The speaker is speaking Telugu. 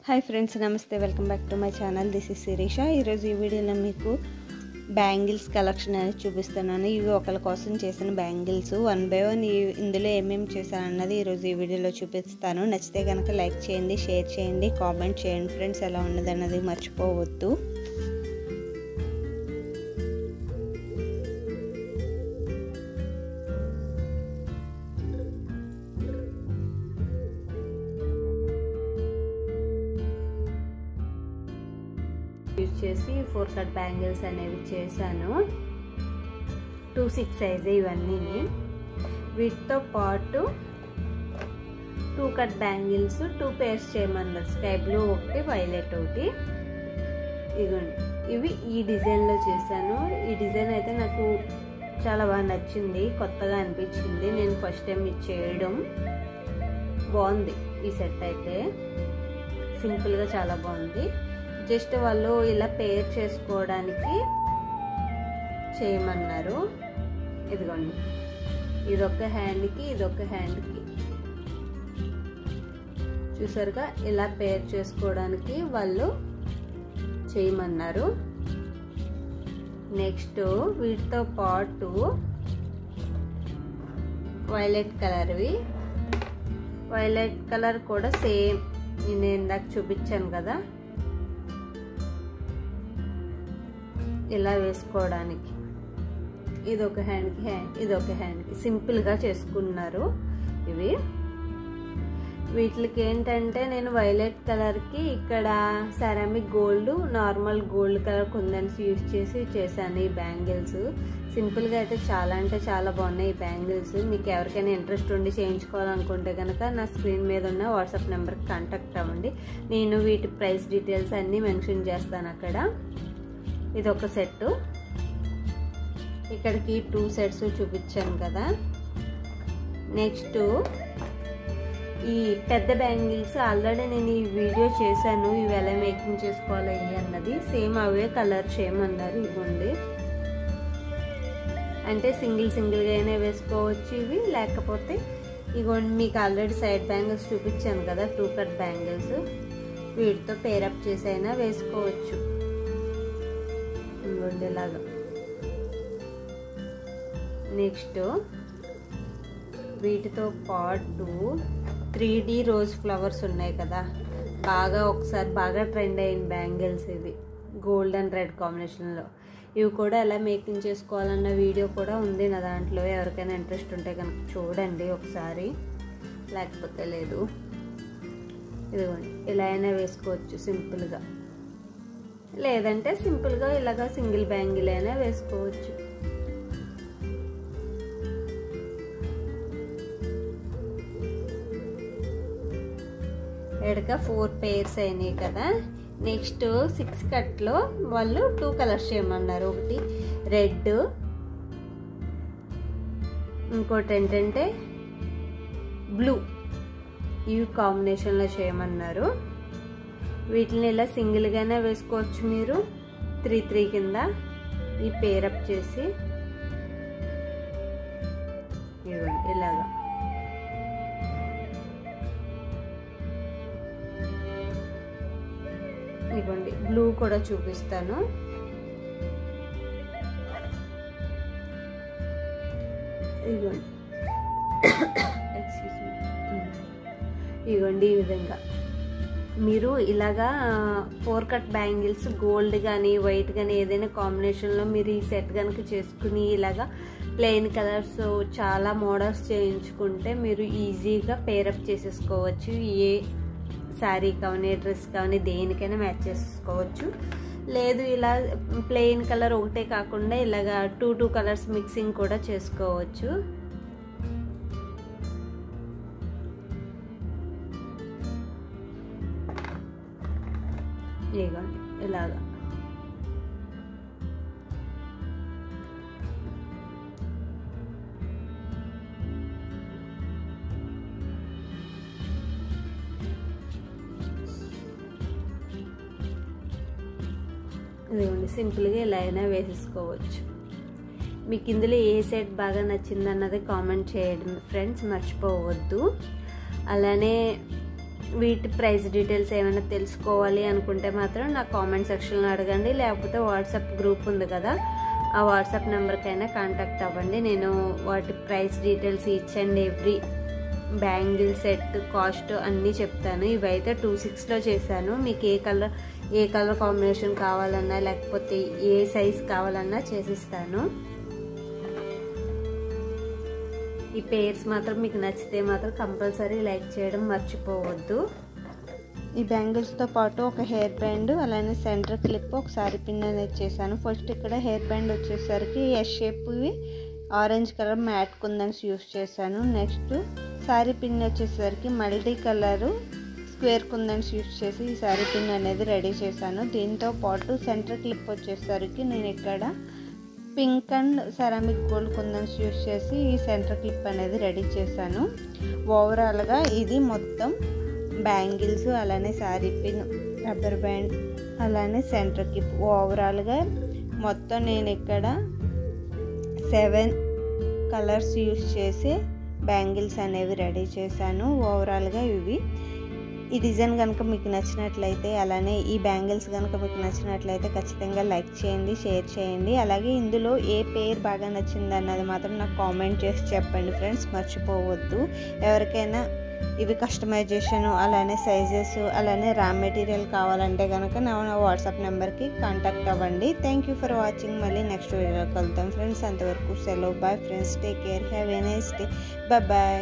हाय फ्रेंड्स नमस्ते welcome back to my channel this is Shirisha. ఈరోజు ఈ వీడియోలో మీకు బ్యాంగిల్స్ కలెక్షన్ అనేది చూపిస్తున్నాను। ఇవి ఒకళ్ళ కోసం చేసిన బ్యాంగిల్స్ వన్ బై వన్ ఇందులో ఏమేమి చేశాను అన్నది ఈరోజు ఈ వీడియోలో చూపిస్తాను। నచ్చితే కనుక లైక్ చేయండి, షేర్ చేయండి, కామెంట్ చేయండి ఫ్రెండ్స్। ఎలా ఉన్నది అన్నది మర్చిపోవద్దు। యూజ్ చేసి 4 కట్ బ్యాంగిల్స్ అనేవి చేశాను। 2-6 సైజ్ ఇవన్నీ। వీటితో పాటు 2 కట్ బ్యాంగిల్స్ 2 పేర్స్ చేయమన్నారు। స్కై బ్లూ ఒకటి, వైలెట్ ఒకటి। ఇదిగోండి, ఇవి ఈ డిజైన్లో చేశాను। ఈ డిజైన్ అయితే నాకు చాలా బాగా నచ్చింది, కొత్తగా అనిపించింది। నేను ఫస్ట్ టైం ఇది చేయడం బాగుంది। ఈ సెట్ అయితే సింపుల్గా చాలా బాగుంది। జస్ట్ వాళ్ళు ఇలా పేర్ చేసుకోవడానికి చేయమన్నారు। ఇదిగోండి, ఇదొక హ్యాండ్కి ఇదొక హ్యాండ్కి చూసారుగా, ఇలా పేర్ చేసుకోవడానికి వాళ్ళు చేయమన్నారు। నెక్స్ట్ వీటితో పాటు వైలెట్ కలర్వి, వైలెట్ కలర్ కూడా సేమ్ నేను ఇందాక చూపించాను కదా, ఇలా వేసుకోవడానికి ఇదొక హ్యాండ్కి ఇదొక హ్యాండ్కి సింపుల్గా చేసుకున్నారు ఇవి। వీటికి ఏంటంటే నేను వైలెట్ కలర్కి ఇక్కడ ceramic gold, normal gold colour kundans use చేసి చేశాను ఈ బ్యాంగిల్స్। సింపుల్గా అయితే చాలా అంటే చాలా బాగున్నాయి ఈ బ్యాంగిల్స్। మీకు ఎవరికైనా ఇంట్రెస్ట్ ఉండి చేయించుకోవాలనుకుంటే కనుక నా స్క్రీన్ మీద ఉన్న వాట్సాప్ నెంబర్కి కాంటాక్ట్ అవ్వండి। నేను వీటి ప్రైస్ డీటెయిల్స్ అన్నీ మెన్షన్ చేస్తాను అక్కడ। ఇది ఒక సెట్, ఇక్కడికి 2 సెట్స్ చూపించాను కదా। నెక్స్ట్ ఈ పెద్ద బ్యాంగిల్స్ ఆల్రెడీ నేను ఈ వీడియో చేశాను, ఇవి ఎలా మేకింగ్ చేసుకోవాలి అన్నది। సేమ్ అవే కలర్ చేయమన్నారు। ఇవ్వండి, అంటే సింగిల్గా అయినా వేసుకోవచ్చు ఇవి, లేకపోతే ఇవ్వండి మీకు ఆల్రెడీ సైడ్ బ్యాంగిల్స్ చూపించాను కదా 2 కట్ బ్యాంగిల్స్, వీటితో పేరప్ చేసి అయినా వేసుకోవచ్చు ఇలాగా। నెక్స్ట్ వీటితో పాటు 3D రోజ్ ఫ్లవర్స్ ఉన్నాయి కదా, ఒకసారి బాగా ట్రెండ్ అయిన బ్యాంగిల్స్ ఇవి, గోల్డ్ అండ్ రెడ్ కాంబినేషన్లో। ఇవి కూడా ఎలా మేకింగ్ చేసుకోవాలన్న వీడియో కూడా ఉంది నా దాంట్లో, ఎవరికైనా ఇంట్రెస్ట్ ఉంటే కనుక చూడండి ఒకసారి, లేకపోతే లేదు। ఇదిగోండి, ఇలా అయినా వేసుకోవచ్చు సింపుల్గా, లేదంటే సింపుల్గా ఇలాగా సింగిల్ బ్యాంగిల్ అయినా వేసుకోవచ్చు। ఎడక 4 పేర్స్ అయినాయి కదా। నెక్స్ట్ 6 కట్లో వాళ్ళు 2 కలర్స్ చేయమన్నారు, ఒకటి రెడ్, ఇంకోటి ఏంటంటే బ్లూ, ఇవి కాంబినేషన్లో చేయమన్నారు। వీటిని ఇలా సింగిల్గానే వేసుకోవచ్చు మీరు, 3 కింద ఈ పేరప్ చేసి ఇవ్వండి ఇలాగా। ఇవ్వండి, బ్లూ కూడా చూపిస్తాను। ఇవ్వండి ఇవ్వండి, ఈ విధంగా మీరు ఇలాగా 4 కట్ బ్యాంగిల్స్ గోల్డ్ కానీ వైట్ కానీ ఏదైనా కాంబినేషన్లో మీరు ఈ సెట్ కనుక చేసుకుని ఇలాగా ప్లెయిన్ కలర్స్ చాలా మోడల్స్ చేయించుకుంటే మీరు ఈజీగా పేరప్ చేసేసుకోవచ్చు। ఏ శారీ కానీ డ్రెస్ కానీ దేనికైనా మ్యాచ్ చేసేసుకోవచ్చు। లేదు ఇలా ప్లెయిన్ కలర్ ఒకటే కాకుండా ఇలాగా 2 కలర్స్ మిక్సింగ్ కూడా చేసుకోవచ్చు। ఇదిగోండి ఇలాగా, ఇదిగోండి సింపుల్గా ఇలా అయినా వేసేసుకోవచ్చు। మీకు ఇందులో ఏ సెట్ బాగా నచ్చింది అన్నది కామెంట్ చేయండి ఫ్రెండ్స్, మర్చిపోవద్దు। అలానే వీటి ప్రైస్ డీటెయిల్స్ ఏమైనా తెలుసుకోవాలి అనుకుంటే మాత్రం నా కామెంట్ సెక్షన్లో అడగండి, లేకపోతే వాట్సాప్ గ్రూప్ ఉంది కదా, ఆ వాట్సాప్ నెంబర్కైనా కాంటాక్ట్ అవ్వండి. నేను వాటి price details each and every bangle set cost అన్నీ చెప్తాను. ఇవైతే 2/6లో చేశాను. మీకు ఏ కలర్ కాంబినేషన్ కావాలన్నా లేకపోతే ఏ సైజ్ కావాలన్నా చేసిస్తాను. ఈ పేర్స్ మాత్రం మీకు నచ్చితే మాత్రం కంపల్సరీ లైక్ చేయడం మర్చిపోవద్దు. ఈ బ్యాంగిల్స్తో పాటు ఒక హెయిర్ బ్యాండ్, అలానే సెంటర్ క్లిప్, ఒక సారీ పిన్ అనేది చేశాను. ఫస్ట్ ఇక్కడ హెయిర్ బ్యాండ్ వచ్చేసరికి ఎస్ షేప్వి ఆరెంజ్ కలర్ మ్యాట్ కుందన్స్ యూస్ చేశాను. నెక్స్ట్ సారీ పిన్ వచ్చేసరికి మల్టీ కలరు స్క్వేర్ కుందన్స్ యూస్ చేసి ఈ సారీ పిన్ అనేది రెడీ చేశాను. దీంతో పాటు సెంటర్ క్లిప్ వచ్చేసరికి నేను ఇక్కడ pink and ceramic gold kundans use చేసి ఈ సెంటర్ క్లిప్ అనేది రెడీ చేశాను. ఓవరాల్గా ఇది మొత్తం బ్యాంగిల్స్, అలానే శారీ పిన్, రబ్బర్ బ్యాండ్, అలానే సెంటర్ క్లిప్, ఓవరాల్గా మొత్తం నేను ఇక్కడ 7 కలర్స్ యూస్ చేసి బ్యాంగిల్స్ అనేవి రెడీ చేశాను. ఓవరాల్గా ఇవి ఈ డిజైన్ కనుక మీకు నచ్చినట్లయితే, అలానే ఈ బ్యాంగిల్స్ కనుక మీకు నచ్చినట్లయితే ఖచ్చితంగా లైక్ చేయండి, షేర్ చేయండి. అలాగే ఇందులో ఏ పేర్ బాగా నచ్చింది అన్నది మాత్రం నాకు కామెంట్ చేసి చెప్పండి ఫ్రెండ్స్, మర్చిపోవద్దు. ఎవరికైనా ఇవి కస్టమైజేషన్, అలానే సైజెస్, అలానే రా మెటీరియల్ కావాలంటే కనుక నా వాట్సాప్ నెంబర్కి కాంటాక్ట్ అవ్వండి. Thank you for watching. మళ్ళీ నెక్స్ట్ వీడియోలో కలుద్దాం ఫ్రెండ్స్. అంతవరకు సెలవు. Bye friends, take care, have a nice day, bye.